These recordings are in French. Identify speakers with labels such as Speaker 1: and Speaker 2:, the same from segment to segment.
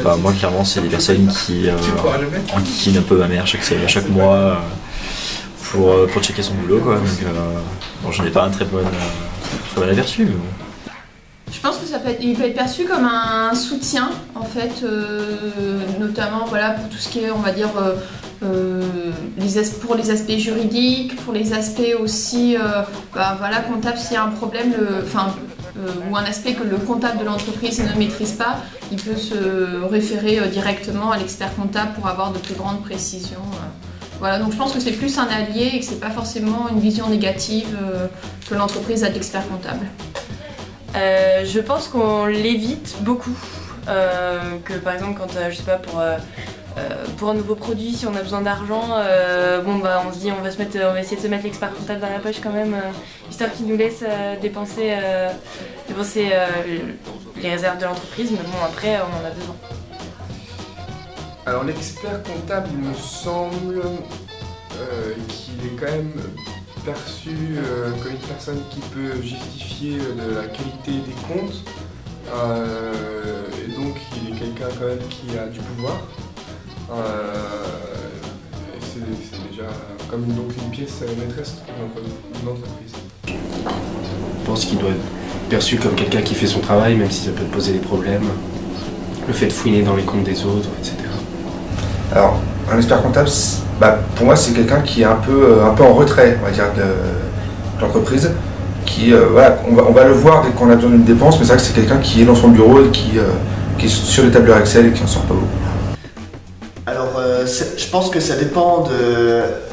Speaker 1: Enfin, moi, clairement, c'est des personnes qui enquiquinent un peu ma mère chaque mois pour checker son boulot, quoi. Donc, bon, j'en ai pas un très bon aperçu, mais bon.
Speaker 2: Je pense que il peut être perçu comme un soutien, en fait, notamment voilà, pour tout ce qui est, on va dire, pour les aspects juridiques, pour les aspects aussi voilà, comptables, s'il y a un problème, ou un aspect que le comptable de l'entreprise ne maîtrise pas, il peut se référer directement à l'expert comptable pour avoir de plus grandes précisions. Voilà, donc je pense que c'est plus un allié et que c'est pas forcément une vision négative que l'entreprise a de l'expert comptable.
Speaker 3: Je pense qu'on l'évite beaucoup, que par exemple quand, je sais pas, pour un nouveau produit, si on a besoin d'argent, on se dit on va essayer de se mettre l'expert comptable dans la poche quand même, histoire qu'il nous laisse dépenser les réserves de l'entreprise, mais bon après on en a besoin.
Speaker 4: Alors l'expert comptable, il me semble qu'il est quand même perçu comme une personne qui peut justifier de la qualité des comptes, et donc il est quelqu'un quand même qui a du pouvoir, et c'est déjà comme donc une pièce maîtresse d'une entreprise.
Speaker 5: Je pense qu'il doit être perçu comme quelqu'un qui fait son travail, même si ça peut te poser des problèmes, le fait de fouiner dans les comptes des autres, etc.
Speaker 6: Alors, un expert comptable, pour moi, c'est quelqu'un qui est un peu en retrait, on va dire, de l'entreprise. Voilà, on va le voir dès qu'on a besoin d'une dépense, mais c'est vrai que c'est quelqu'un qui est dans son bureau et qui est sur les tableurs Excel et qui n'en sort pas beaucoup.
Speaker 7: Alors, je pense que ça dépend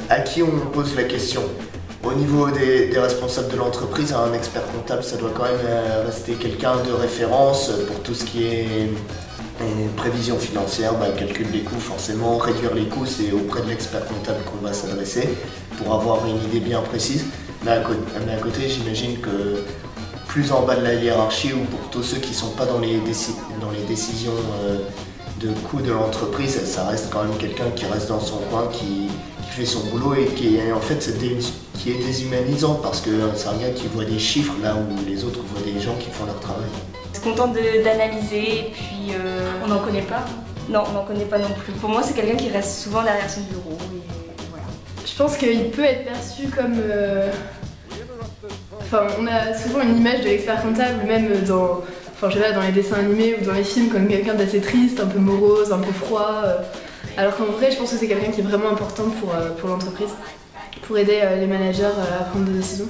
Speaker 7: à qui on pose la question. Au niveau des responsables de l'entreprise, un expert comptable, ça doit quand même rester quelqu'un de référence pour tout ce qui est prévision financière, calcul des coûts, forcément, réduire les coûts, c'est auprès de l'expert comptable qu'on va s'adresser pour avoir une idée bien précise. Mais à côté, j'imagine que plus en bas de la hiérarchie, ou pour tous ceux qui ne sont pas dans les décisions de coûts de l'entreprise, ça reste quand même quelqu'un qui reste dans son coin, qui fait son boulot et qui est déshumanisant, parce que c'est un gars qui voit des chiffres là où les autres voient des gens qui font leur travail.
Speaker 3: On se contente d'analyser et puis...
Speaker 2: On n'en connaît pas?
Speaker 3: Non, on n'en connaît pas non plus. Pour moi, c'est quelqu'un qui reste souvent derrière son bureau. Et voilà.
Speaker 8: Je pense qu'il peut être perçu comme... on a souvent une image de l'expert comptable, même dans les dessins animés ou dans les films, comme quelqu'un d'assez triste, un peu morose, un peu froid. Alors qu'en vrai, je pense que c'est quelqu'un qui est vraiment important pour l'entreprise, pour aider les managers à prendre des décisions.